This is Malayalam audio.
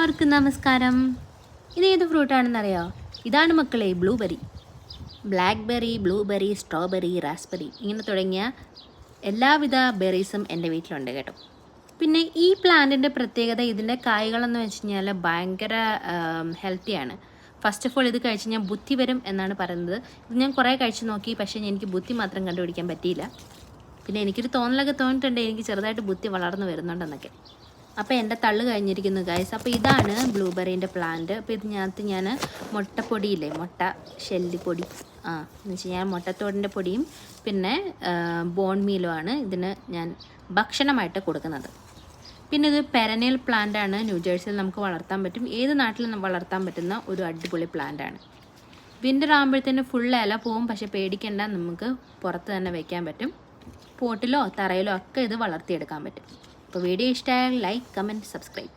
എല്ലാവർക്കും നമസ്കാരം. ഇതേത് ഫ്രൂട്ടാണെന്നറിയോ? ഇതാണ് മക്കളെ blueberry. Blackberry, blueberry, strawberry, raspberry ഇങ്ങനെ തുടങ്ങിയ എല്ലാവിധ ബെറീസും എൻ്റെ വീട്ടിലുണ്ട് കേട്ടോ. പിന്നെ ഈ പ്ലാന്റിൻ്റെ പ്രത്യേകത ഇതിൻ്റെ കായ്കളെന്ന് വെച്ച് കഴിഞ്ഞാൽ ഭയങ്കര ഹെൽത്തിയാണ്. ഫസ്റ്റ് ഓഫ് ഓൾ ഇത് കഴിച്ച് ഞാൻ ബുദ്ധി വരും എന്നാണ് പറയുന്നത്. ഇത് ഞാൻ കുറേ കഴിച്ച് നോക്കി, പക്ഷേ എനിക്ക് ബുദ്ധി മാത്രം കണ്ടുപിടിക്കാൻ പറ്റിയില്ല. പിന്നെ എനിക്കൊരു തോന്നലൊക്കെ തോന്നിയിട്ടുണ്ട്, എനിക്ക് ചെറുതായിട്ട് ബുദ്ധി വളർന്നു വരുന്നുണ്ടെന്നൊക്കെ. അപ്പോൾ എൻ്റെ തള്ളു കഴിഞ്ഞിരിക്കുന്നു ഗൈസ്. അപ്പോൾ ഇതാണ് ബ്ലൂബെറീൻ്റെ പ്ലാന്റ്. അപ്പോൾ ഇതിനകത്ത് ഞാൻ മുട്ടപ്പൊടിയില്ലേ, മുട്ട ഷെല്ലിപ്പൊടി എന്ന് വെച്ച് കഴിഞ്ഞാൽ മുട്ടത്തോടിൻ്റെ പൊടിയും പിന്നെ ബോൺ മീലും ആണ് ഇതിന് ഞാൻ ഭക്ഷണമായിട്ട് കൊടുക്കുന്നത്. പിന്നെ ഇത് പെരനിയൽ പ്ലാന്റാണ്. ന്യൂജേഴ്സിയിൽ നമുക്ക് വളർത്താൻ പറ്റും, ഏത് നാട്ടിലും വളർത്താൻ പറ്റുന്ന ഒരു അടിപൊളി പ്ലാന്റാണ്. വിൻ്റർ ആകുമ്പോഴത്തേന് ഫുൾ ഇല പോവും, പക്ഷെ പേടിക്കേണ്ട, നമുക്ക് പുറത്ത് തന്നെ വയ്ക്കാൻ പറ്റും. പോട്ടിലോ തറയിലോ ഒക്കെ ഇത് വളർത്തിയെടുക്കാൻ പറ്റും. അപ്പോൾ വീഡിയോ ഇഷ്ടമായാൽ ലൈക്ക്, കമൻറ്റ്, സബ്സ്ക്രൈബ്.